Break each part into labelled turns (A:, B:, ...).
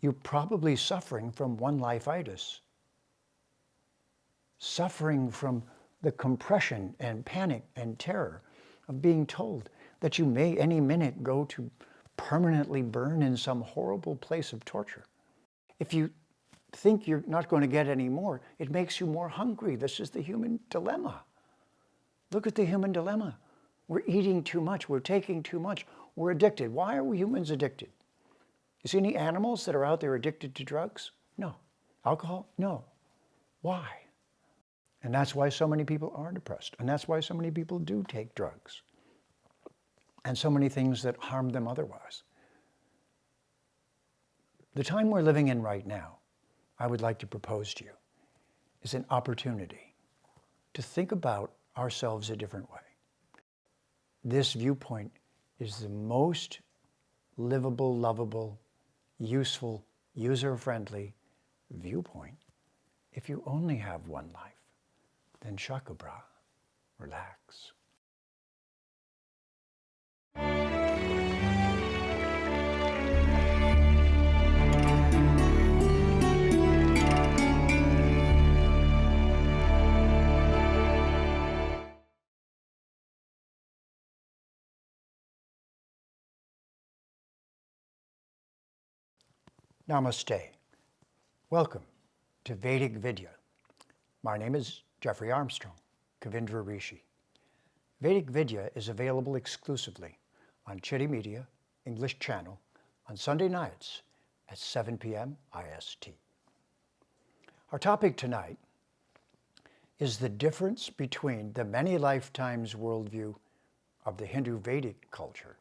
A: you're probably suffering from one-life-itis, suffering from the compression and panic and terror of being told that you may any minute go to permanently burn in some horrible place of torture. If you think you're not going to get any more, it makes you more hungry. This is the human dilemma. Look at the human dilemma. We're eating too much. We're taking too much. We're addicted. Why are we humans addicted? You see any animals that are out there addicted to drugs? No. Alcohol? No. Why? And that's why so many people are depressed. And that's why so many people do take drugs. And so many things that harm them otherwise. The time we're living in right now, I would like to propose to you, is an opportunity to think about ourselves a different way. This viewpoint is the most livable, lovable, useful, user-friendly viewpoint. If you only have one life, then Shakabra, relax. Namaste. Welcome to Vedic Vidya. My name is Jeffrey Armstrong, Kavindra Rishi. Vedic Vidya is available exclusively on Citti Media, English channel, on Sunday nights at 7 p.m. IST. Our topic tonight is the difference between the many lifetimes worldview of the Hindu Vedic culture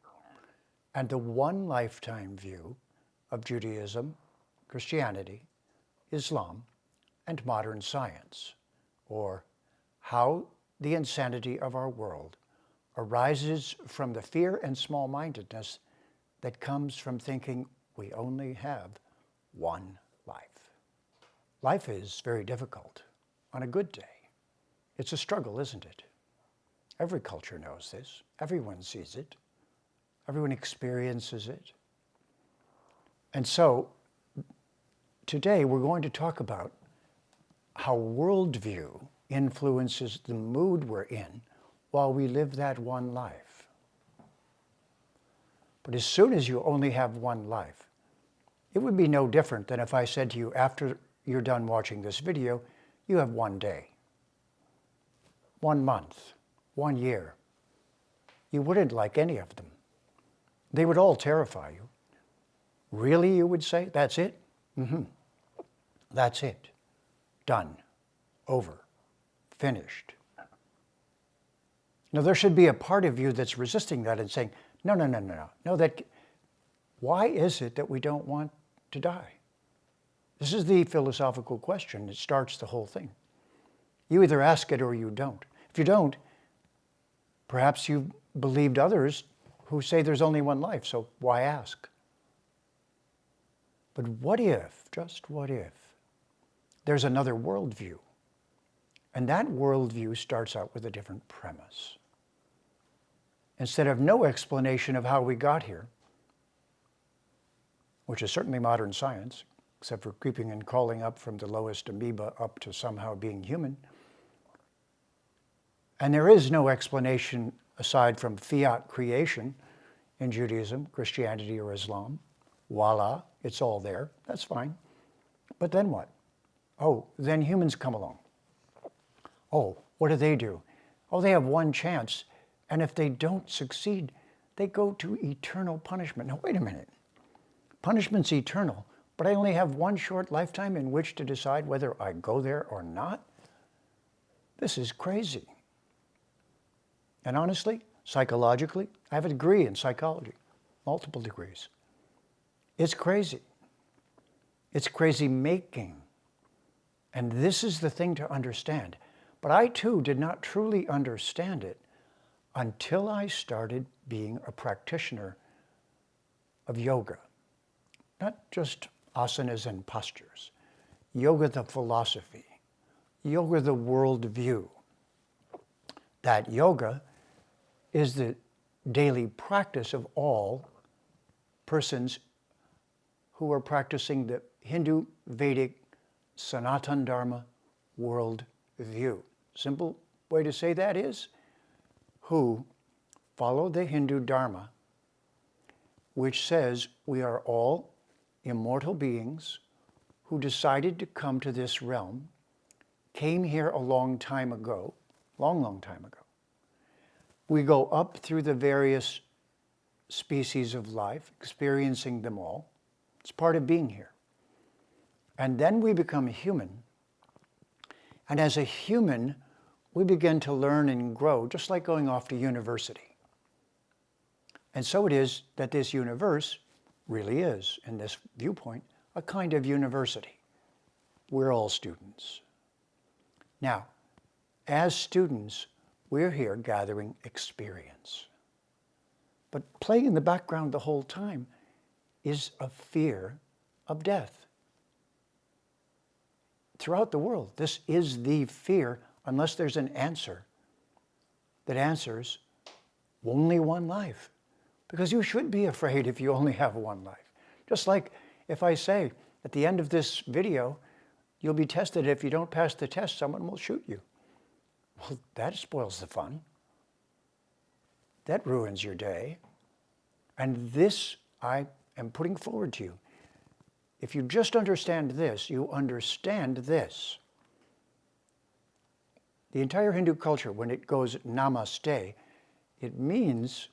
A: and the one lifetime view of Judaism, Christianity, Islam, and modern science, or how the insanity of our world arises from the fear and small-mindedness that comes from thinking we only have one life. Life is very difficult on a good day. It's a struggle, isn't it? Every culture knows this. Everyone sees it. Everyone experiences it. And so today we're going to talk about how worldview influences the mood we're in while we live that one life. But as soon as you only have one life, it would be no different than if I said to you after you're done watching this video, you have one day, 1 month, 1 year. You wouldn't like any of them. They would all terrify you. Really, you would say? That's it? Mm-hmm. That's it. Done. Over. Finished. Now, there should be a part of you that's resisting that and saying, no. No, why is it that we don't want to die? This is the philosophical question that starts the whole thing. You either ask it or you don't. If you don't, perhaps you've believed others who say there's only one life, so why ask? But what if, just what if, there's another worldview? And that worldview starts out with a different premise. Instead of no explanation of how we got here, which is certainly modern science, except for creeping and crawling up from the lowest amoeba up to somehow being human, and there is no explanation aside from fiat creation in Judaism, Christianity, or Islam. Voila, it's all there. That's fine. But then what? Oh, then humans come along. Oh, what do? Oh, they have one chance, and if they don't succeed, they go to eternal punishment. Now, wait a minute. Punishment's eternal, but I only have one short lifetime in which to decide whether I go there or not? This is crazy. And honestly, psychologically, I have a degree in psychology, multiple degrees. It's crazy. It's crazy making. And this is the thing to understand. But I too did not truly understand it until I started being a practitioner of yoga. Not just asanas and postures. Yoga the philosophy. Yoga the worldview. That yoga is the daily practice of all persons who are practicing the Hindu Vedic Sanatana Dharma worldview. Simple way to say that is, who follow the Hindu Dharma, which says we are all immortal beings who decided to come to this realm, came here a long time ago, long time ago. We go up through the various species of life, experiencing them all. It's part of being here. And then we become human. And as a human, we begin to learn and grow, just like going off to university. And so it is that this universe really is, in this viewpoint, a kind of university. We're all students. Now, as students, we're here gathering experience. But playing in the background the whole time is a fear of death. Throughout the world, this is the fear, unless there's an answer that answers only one life. Because you should be afraid if you only have one life. Just like if I say, at the end of this video, you'll be tested. If you don't pass the test, someone will shoot you. Well, that spoils the fun. That ruins your day. And this I am putting forward to you. If you just understand this, you understand this. The entire Hindu culture, when it goes namaste, it means,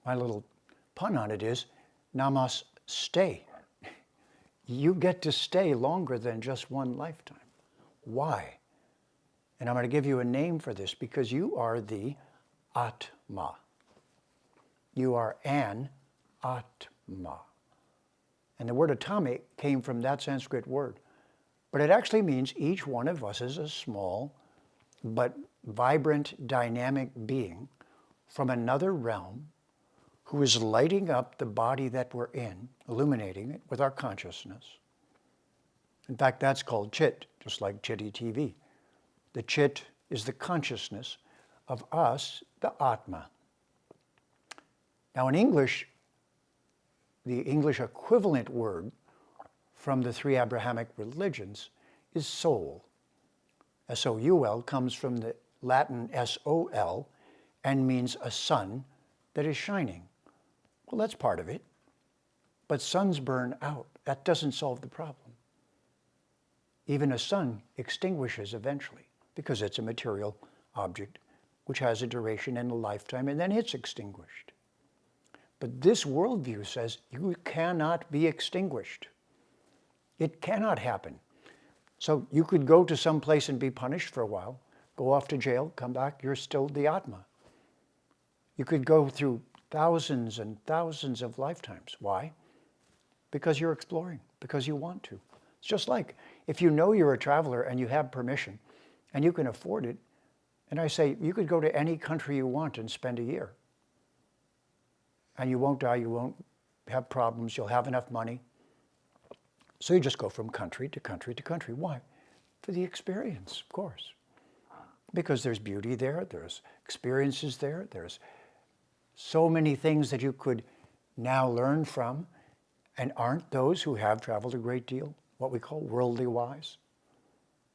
A: my little pun on it is, namaste. You get to stay longer than just one lifetime. Why? And I'm going to give you a name for this, because you are the Atma. You are an Atma. And the word atomic came from that Sanskrit word. But it actually means each one of us is a small but vibrant, dynamic being from another realm who is lighting up the body that we're in, illuminating it with our consciousness. In fact, that's called Chit, just like Citti TV. The Chit is the consciousness of us, the Atma. Now in English, the English equivalent word from the three Abrahamic religions is soul. S-O-U-L comes from the Latin S-O-L and means a sun that is shining. Well, that's part of it. But suns burn out. That doesn't solve the problem. Even a sun extinguishes eventually because it's a material object which has a duration and a lifetime, and then it's extinguished. But this worldview says you cannot be extinguished. It cannot happen. So you could go to some place and be punished for a while, go off to jail, come back, you're still the Atma. You could go through thousands and thousands of lifetimes. Why? Because you're exploring, because you want to. It's just like if you know you're a traveler and you have permission and you can afford it, and I say you could go to any country you want and spend a year. And you won't die, you won't have problems, you'll have enough money. So you just go from country to country to country. Why? For the experience, of course. Because there's beauty there, there's experiences there, there's so many things that you could now learn from, and aren't those who have traveled a great deal what we call worldly wise?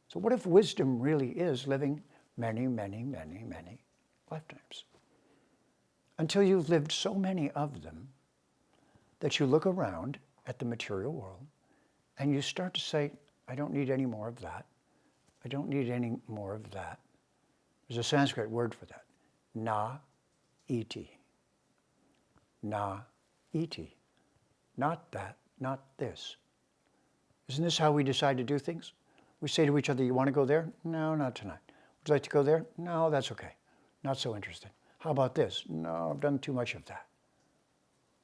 A: So what if wisdom really is living many, many, many, many lifetimes? Until you've lived so many of them that you look around at the material world and you start to say, I don't need any more of that. I don't need any more of that. There's a Sanskrit word for that. Na-iti. Na-iti. Not that, not this. Isn't this how we decide to do things? We say to each other, you want to go there? No, not tonight. Would you like to go there? No, that's okay. Not so interested. How about this? No, I've done too much of that.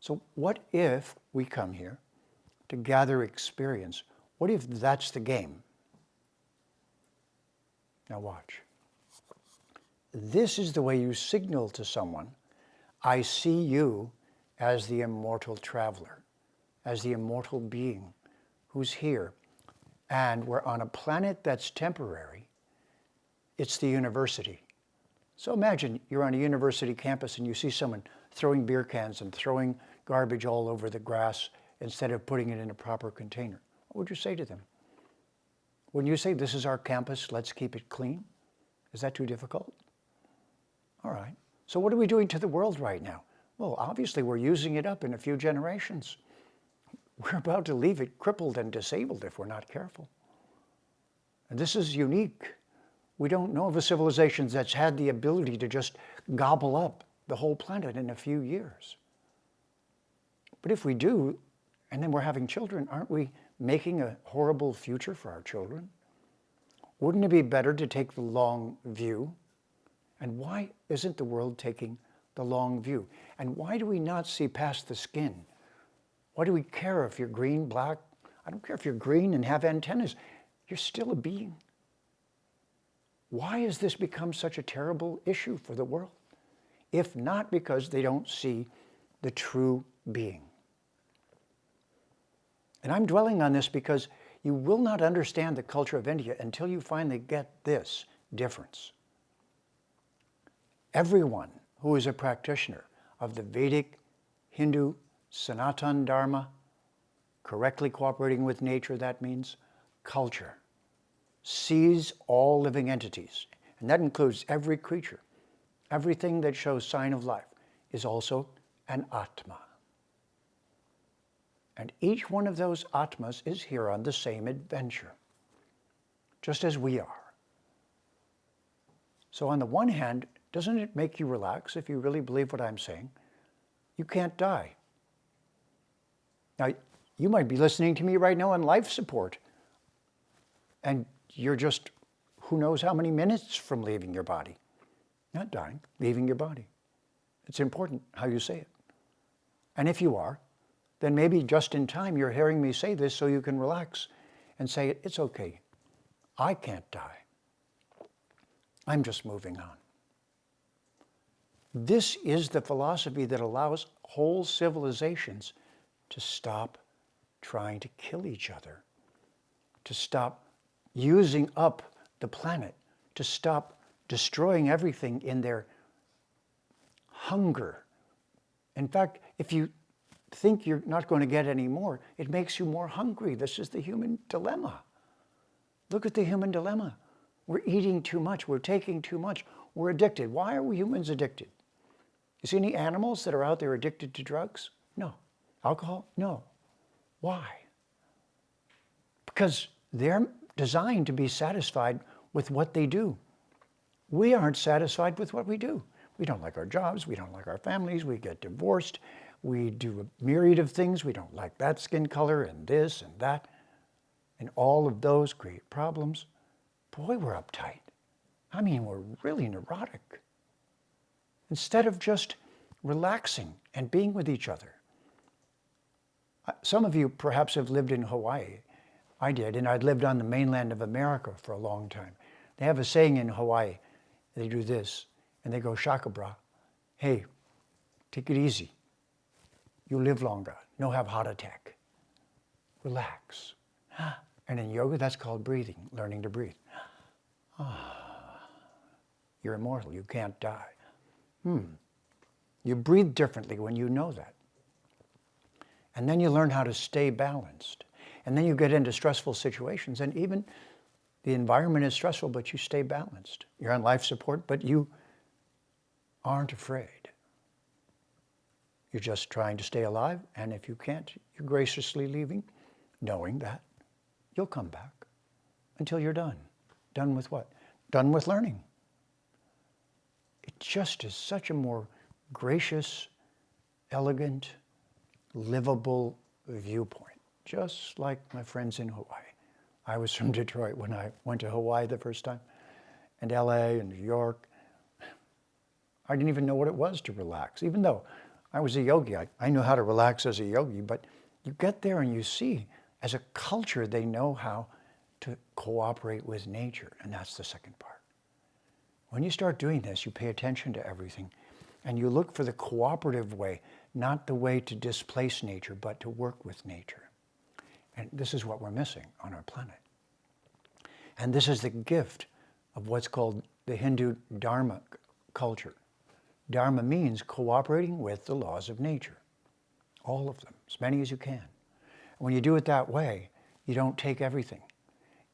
A: So what if we come here to gather experience? What if that's the game? Now watch. This is the way you signal to someone, I see you as the immortal traveler, as the immortal being who's here. And we're on a planet that's temporary. It's the university. So imagine you're on a university campus and you see someone throwing beer cans and throwing garbage all over the grass instead of putting it in a proper container? What would you say to them? Wouldn't you say, this is our campus, let's keep it clean? Is that too difficult? All right. So what are we doing to the world right now? Well, obviously we're using it up in a few generations. We're about to leave it crippled and disabled if we're not careful. And this is unique. We don't know of a civilization that's had the ability to just gobble up the whole planet in a few years. But if we do, and then we're having children, aren't we making a horrible future for our children? Wouldn't it be better to take the long view? And why isn't the world taking the long view? And why do we not see past the skin? Why do we care if you're green, black? I don't care if you're green and have antennas. You're still a being. Why has this become such a terrible issue for the world? If not because they don't see the true being. And I'm dwelling on this because you will not understand the culture of India until you finally get this difference. Everyone who is a practitioner of the Vedic, Hindu, Sanatan Dharma, correctly cooperating with nature, that means culture, sees all living entities, and that includes every creature. Everything that shows sign of life is also an Atma. And each one of those Atmas is here on the same adventure, just as we are. So on the one hand, doesn't it make you relax if you really believe what I'm saying? You can't die. Now, you might be listening to me right now on life support, and you're just who knows how many minutes from leaving your body. Not dying, leaving your body. It's important how you say it. And if you are, then maybe just in time you're hearing me say this so you can relax and say, it's okay. I can't die. I'm just moving on. This is the philosophy that allows whole civilizations to stop trying to kill each other, to stop using up the planet, to stop destroying everything in their hunger. In fact, if you think you're not going to get any more, it makes you more hungry. This is the human dilemma. Look at the human dilemma. We're eating too much. We're taking too much. We're addicted. Why are we humans addicted? You see any animals that are out there addicted to drugs? No. Alcohol? No. Why? Because they're designed to be satisfied with what they do. We aren't satisfied with what we do. We don't like our jobs. We don't like our families. We get divorced. We do a myriad of things. We don't like that skin color and this and that. And all of those create problems. Boy, we're uptight. I mean, we're really neurotic. Instead of just relaxing and being with each other. Some of you perhaps have lived in Hawaii. I did, and I'd lived on the mainland of America for a long time. They have a saying in Hawaii. They do this, and they go, shakabra, hey, take it easy. You live longer. No have heart attack. Relax. And in yoga, that's called breathing, learning to breathe. You're immortal. You can't die. You breathe differently when you know that. And then you learn how to stay balanced. And then you get into stressful situations, and even the environment is stressful, but you stay balanced. You're on life support, but you aren't afraid. You're just trying to stay alive, and if you can't, you're graciously leaving, knowing that you'll come back until you're done. Done with what? Done with learning. It just is such a more gracious, elegant, livable viewpoint, just like my friends in Hawaii. I was from Detroit when I went to Hawaii the first time, and LA and New York. I didn't even know what it was to relax, even though I was a yogi. I knew how to relax as a yogi, but you get there and you see, as a culture, they know how to cooperate with nature, and that's the second part. When you start doing this, you pay attention to everything, and you look for the cooperative way, not the way to displace nature, but to work with nature. And this is what we're missing on our planet. And this is the gift of what's called the Hindu Dharma culture. Dharma means cooperating with the laws of nature. all of them, as many as you can. And when you do it that way, you don't take everything.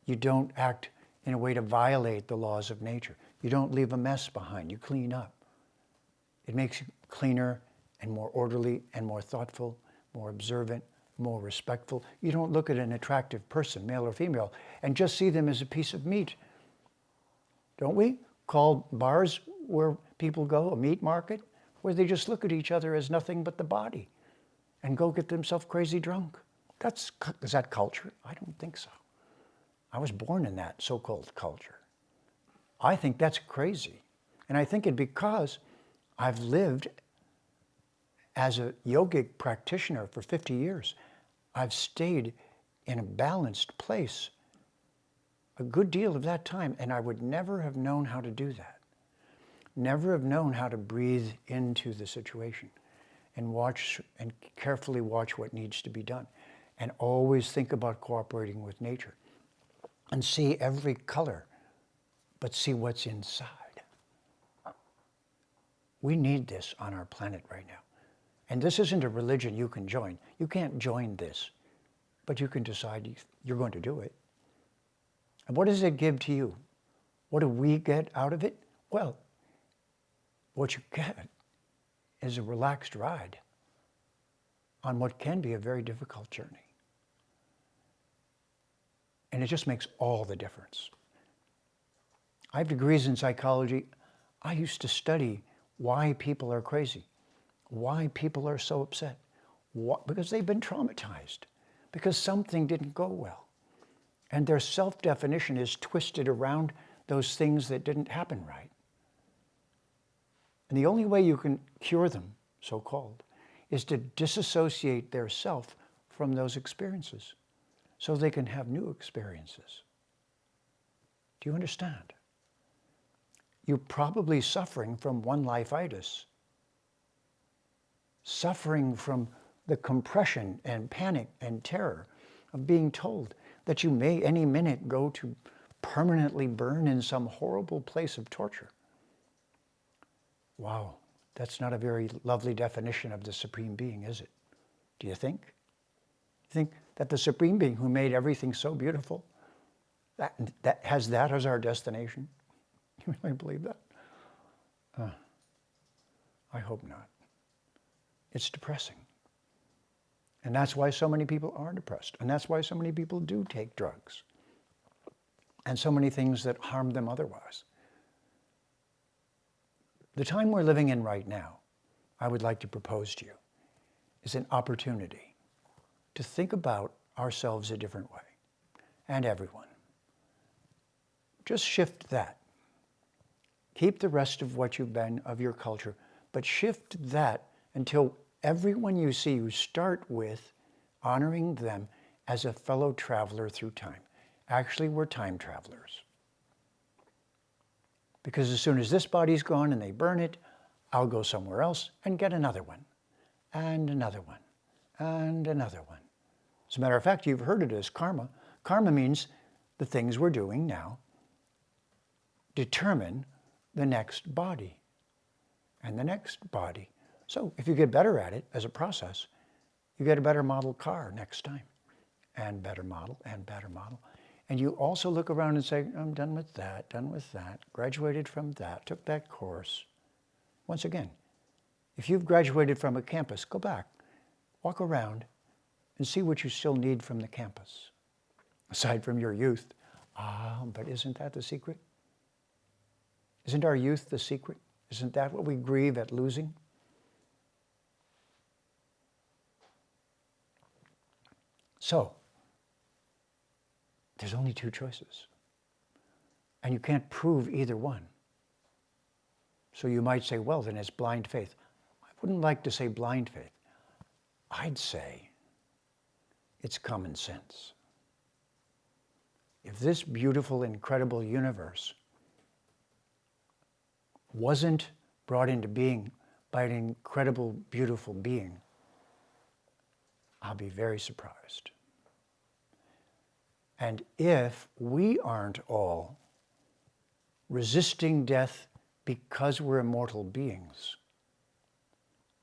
A: You don't act in a way to violate the laws of nature. You don't leave a mess behind. You clean up. It makes you cleaner and more orderly and more thoughtful, more observant, more respectful. You don't look at an attractive person, male or female, and just see them as a piece of meat. Don't we call bars where people go a meat market, where they just look at each other as nothing but the body and go get themselves crazy drunk? Is that culture? I don't think so. I was born in that so-called culture. I think that's crazy. And I think it because I've lived as a yogic practitioner for 50 years. I've stayed in a balanced place a good deal of that time, and I would never have known how to do that. Never have known how to breathe into the situation and watch and carefully watch what needs to be done, and always think about cooperating with nature and see every color, but see what's inside. We need this on our planet right now. And this isn't a religion you can join. You can't join this, but you can decide you're going to do it. And what does it give to you? What do we get out of it? Well, what you get is a relaxed ride on what can be a very difficult journey. And it just makes all the difference. I have degrees in psychology. I used to study why people are crazy, why people are so upset. Because they've been traumatized, because something didn't go well. And their self-definition is twisted around those things that didn't happen right. And the only way you can cure them, so-called, is to disassociate their self from those experiences so they can have new experiences. Do you understand? You're probably suffering from one-life-itis, suffering from the compression and panic and terror of being told that you may any minute go to permanently burn in some horrible place of torture. Wow, that's not a very lovely definition of the Supreme Being, is it? Do you think? You think that the Supreme Being who made everything so beautiful, that has that as our destination? You really believe that? I hope not. It's depressing. And that's why so many people are depressed. And that's why so many people do take drugs. And so many things that harm them otherwise. The time we're living in right now, I would like to propose to you, is an opportunity to think about ourselves a different way, and everyone. Just shift that. Keep the rest of what you've been of your culture, but shift that until everyone you see, you start with honoring them as a fellow traveler through time. Actually, we're time travelers. Because as soon as this body's gone and they burn it, I'll go somewhere else and get another one, and another one, and another one. As a matter of fact, you've heard it as karma. Karma means the things we're doing now determine the next body and the next body. So if you get better at it as a process, you get a better model car next time, and better model, and better model. And you also look around and say, I'm done with that, graduated from that, took that course. Once again, if you've graduated from a campus, go back, walk around, and see what you still need from the campus, aside from your youth. But isn't that the secret? Isn't our youth the secret? Isn't that what we grieve at losing? So, there's only two choices. And you can't prove either one. So you might say, well, then it's blind faith. I wouldn't like to say blind faith. I'd say it's common sense. If this beautiful, incredible universe wasn't brought into being by an incredible, beautiful being, I'll be very surprised. And if we aren't all resisting death because we're immortal beings,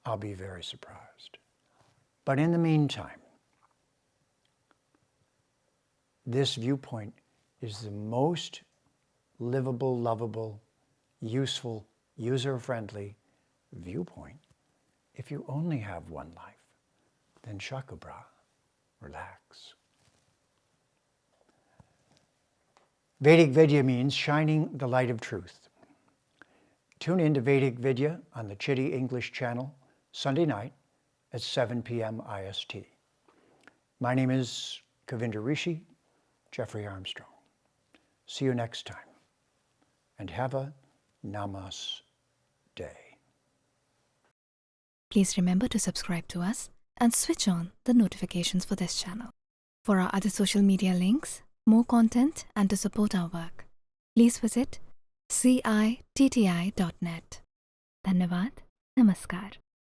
A: I'll be very surprised. But in the meantime, this viewpoint is the most livable, lovable, useful, user-friendly viewpoint. If you only have one life, then Shakabra, relax. Vedic Vidya means shining the light of truth. Tune in to Vedic Vidya on the Citti English channel Sunday night at 7 p.m. IST. My name is Kavindra Rishi, Jeffrey Armstrong. See you next time, and have a Namaste.
B: Please remember to subscribe to us and switch on the notifications for this channel. For our other social media links, more content, and to support our work, please visit citti.net. Dhanyavad. Namaskar.